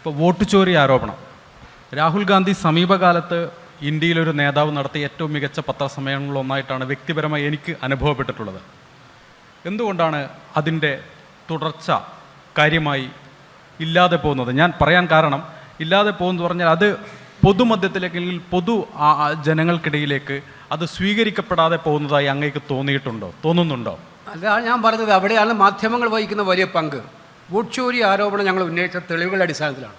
ഇപ്പോൾ വോട്ട് ചോരി ആരോപണം. രാഹുൽ ഗാന്ധി സമീപകാലത്ത് ഇന്ത്യയിലൊരു നേതാവ് നടത്തിയ ഏറ്റവും മികച്ച പത്രസമ്മേളനങ്ങളിലൊന്നായിട്ടാണ് വ്യക്തിപരമായി എനിക്ക് അനുഭവപ്പെട്ടിട്ടുള്ളത്. എന്തുകൊണ്ടാണ് അതിൻ്റെ തുടർച്ച കാര്യമായി ഇല്ലാതെ പോകുന്നത്? ഞാൻ പറയാൻ കാരണം, ഇല്ലാതെ പോകുന്നത് പറഞ്ഞാൽ അത് പൊതുമധ്യത്തിലേക്ക് അല്ലെങ്കിൽ ജനങ്ങൾക്കിടയിലേക്ക് അത് സ്വീകരിക്കപ്പെടാതെ പോകുന്നതായി അങ്ങേക്ക് തോന്നുന്നുണ്ടോ? അല്ല, ഞാൻ പറഞ്ഞത് അവിടെയാണ് മാധ്യമങ്ങൾ വഹിക്കുന്ന വലിയ പങ്ക്. വോട്ട് ചോരി ആരോപണം ഞങ്ങൾ ഉന്നയിച്ച തെളിവുകളുടെ അടിസ്ഥാനത്തിലാണ്.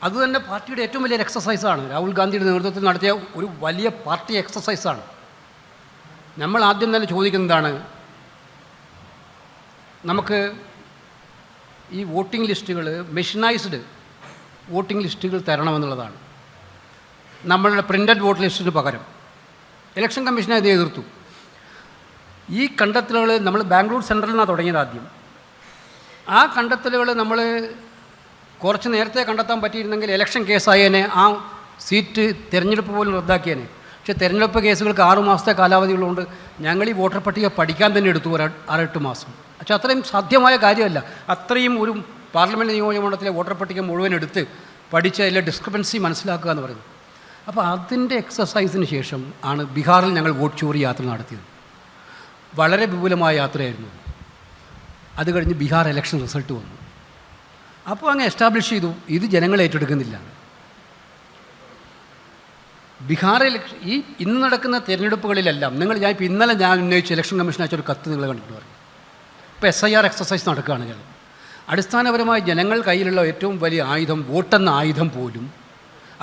അതുതന്നെ പാർട്ടിയുടെ ഏറ്റവും വലിയൊരു എക്സസൈസാണ്. രാഹുൽ ഗാന്ധിയുടെ നേതൃത്വത്തിൽ നടത്തിയ ഒരു വലിയ പാർട്ടി എക്സസൈസാണ്. നമ്മൾ ആദ്യം തന്നെ ചോദിക്കുന്നതാണ്, നമുക്ക് ഈ വോട്ടിംഗ് ലിസ്റ്റുകൾ, മെഷീനൈസ്ഡ് വോട്ടിംഗ് ലിസ്റ്റുകൾ തരണമെന്നുള്ളതാണ്. നമ്മളുടെ പ്രിൻ്റഡ് വോട്ട് ലിസ്റ്റിന് പകരം ഇലക്ഷൻ കമ്മീഷനെ അത് എതിർത്തു. ഈ കണ്ടെത്തലുകൾ നമ്മൾ ബാംഗ്ലൂർ സെൻട്രലിൽ നിന്നാണ് തുടങ്ങിയത് ആദ്യം. ആ കണ്ടെത്തലുകൾ നമ്മൾ കുറച്ച് നേരത്തെ കണ്ടെത്താൻ പറ്റിയിരുന്നെങ്കിൽ ഇലക്ഷൻ കേസായേനെ, ആ സീറ്റ് തിരഞ്ഞെടുപ്പ് പോലും റദ്ദാക്കിയേനെ. പക്ഷേ തിരഞ്ഞെടുപ്പ് കേസുകൾക്ക് 6 മാസത്തെ കാലാവധികളുണ്ട്. ഞങ്ങൾ ഈ വോട്ടർ പട്ടിക പഠിക്കാൻ തന്നെ എടുത്തു 6-8 മാസം. പക്ഷേ അത്രയും സാധ്യമായ കാര്യമല്ല. അത്രയും ഒരു പാർലമെൻറ്റ് നിയോജകമണ്ഡലത്തിലെ വോട്ടർ പട്ടിക മുഴുവൻ എടുത്ത് പഠിച്ച് അതിലെ ഡിസ്ക്രിപ്പൻസി മനസ്സിലാക്കുക എന്ന് പറയുന്നത്. അപ്പോൾ അതിൻ്റെ എക്സസൈസിന് ശേഷം ആണ് ബീഹാറിൽ ഞങ്ങൾ വോട്ട് ചോറി യാത്ര നടത്തിയത്. വളരെ വിപുലമായ യാത്രയായിരുന്നു. അത് കഴിഞ്ഞ് ബീഹാർ ഇലക്ഷൻ റിസൾട്ട് വന്നു. അപ്പോൾ അങ്ങ് എസ്റ്റാബ്ലിഷ് ചെയ്തു, ഇത് ജനങ്ങൾ ഏറ്റെടുക്കുന്നില്ല. ബീഹാർ ഈ ഇന്ന് നടക്കുന്ന തിരഞ്ഞെടുപ്പുകളിലെല്ലാം ഞാൻ ഇന്നലെ ഉന്നയിച്ച ഇലക്ഷൻ കമ്മീഷൻ അയച്ചൊരു കത്ത് നിങ്ങൾ കണ്ടിട്ട് പറയും. ഇപ്പോൾ SIR എക്സസൈസ് നടക്കുകയാണ് കേരളം. അടിസ്ഥാനപരമായി ജനങ്ങൾ കയ്യിലുള്ള ഏറ്റവും വലിയ ആയുധം, വോട്ടെന്ന ആയുധം പോലും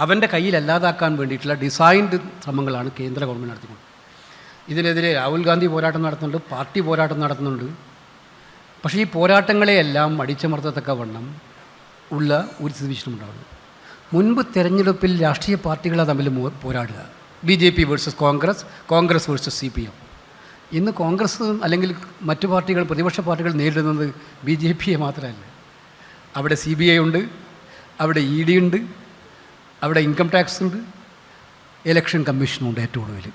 അവൻ്റെ കയ്യിലല്ലാതാക്കാൻ വേണ്ടിയിട്ടുള്ള ഡിസൈൻഡ് ശ്രമങ്ങളാണ് കേന്ദ്ര ഗവൺമെൻറ് നടത്തിക്കൊണ്ട്. ഇതിനെതിരെ രാഹുൽ ഗാന്ധി പോരാട്ടം നടത്തുന്നുണ്ട്, പാർട്ടി പോരാട്ടം നടത്തുന്നുണ്ട്. പക്ഷേ ഈ പോരാട്ടങ്ങളെയെല്ലാം അടിച്ചമർത്തത്തക്കവണ്ണം ഉള്ള ഒരു സ്ഥിതിവിശേഷമുണ്ടാകുന്നു. മുൻപ് തെരഞ്ഞെടുപ്പിൽ രാഷ്ട്രീയ പാർട്ടികളെ തമ്മിൽ പോരാടുക, BJP versus Congress, Congress versus CPM. ഇന്ന് കോൺഗ്രസ് അല്ലെങ്കിൽ മറ്റു പാർട്ടികൾ, പ്രതിപക്ഷ പാർട്ടികൾ നേരിടുന്നത് BJPയെ മാത്രമല്ല. അവിടെ CBI ഉണ്ട്, അവിടെ ED ഉണ്ട്, അവിടെ ഇൻകം ടാക്സ് ഉണ്ട്, ഇലക്ഷൻ കമ്മീഷനുണ്ട്. ഏറ്റവും ഒടുവിൽ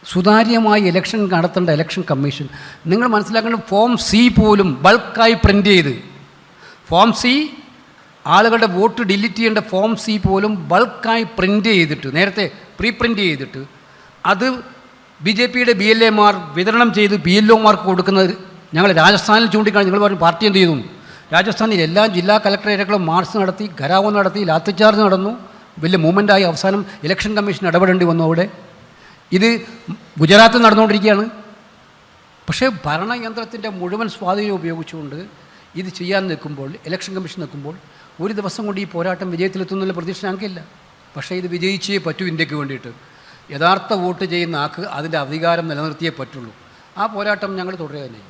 സുതാര്യമായി ഇലക്ഷൻ നടത്തേണ്ട ഇലക്ഷൻ കമ്മീഷൻ, നിങ്ങൾ മനസ്സിലാക്കേണ്ട, ഫോം C പോലും ബൾക്കായി പ്രിൻ്റ് ചെയ്ത്, ഫോം C ആളുകളുടെ വോട്ട് ഡിലീറ്റ് ചെയ്യേണ്ട ഫോം C പോലും ബൾക്കായി പ്രിൻ്റ് ചെയ്തിട്ട്, നേരത്തെ പ്രീ പ്രിൻ്റ് ചെയ്തിട്ട് അത് BJPയുടെ BLAമാർ വിതരണം ചെയ്ത് PLOമാർക്ക് കൊടുക്കുന്നത് ഞങ്ങൾ രാജസ്ഥാനിൽ ചൂണ്ടിക്കാണി. നിങ്ങൾ പറഞ്ഞു പാർട്ടി എന്ത് ചെയ്യുന്നു? രാജസ്ഥാനിൽ എല്ലാ ജില്ലാ കളക്ടറേറ്റുകളും മാർച്ച് നടത്തി, ഘരാവോ നടത്തി, ലാത്തിച്ചാർജ് നടന്നു, വലിയ മൂവ്മെൻറ്റായി. അവസാനം ഇലക്ഷൻ കമ്മീഷൻ ഇടപെടേണ്ടി വന്നു അവിടെ. ഇത് ഗുജറാത്തിൽ നടന്നുകൊണ്ടിരിക്കുകയാണ്. പക്ഷേ ഭരണയന്ത്രത്തിൻ്റെ മുഴുവൻ സ്വാധീനം ഉപയോഗിച്ചുകൊണ്ട് ഇത് ചെയ്യാൻ നിൽക്കുമ്പോൾ, ഇലക്ഷൻ കമ്മീഷൻ നിൽക്കുമ്പോൾ, ഒരു ദിവസം കൊണ്ട് ഈ പോരാട്ടം വിജയത്തിലെത്തുന്നുള്ള പ്രതീക്ഷ ഞങ്ങൾക്കില്ല. പക്ഷേ ഇത് വിജയിച്ചേ പറ്റൂ. ഇന്ത്യക്ക് വേണ്ടിയിട്ട് യഥാർത്ഥ വോട്ട് ചെയ്യുന്ന ആൾക്ക് അതിൻ്റെ അധികാരം നിലനിർത്തിയേ പറ്റുള്ളൂ. ആ പോരാട്ടം ഞങ്ങൾ തുടരുക തന്നെ.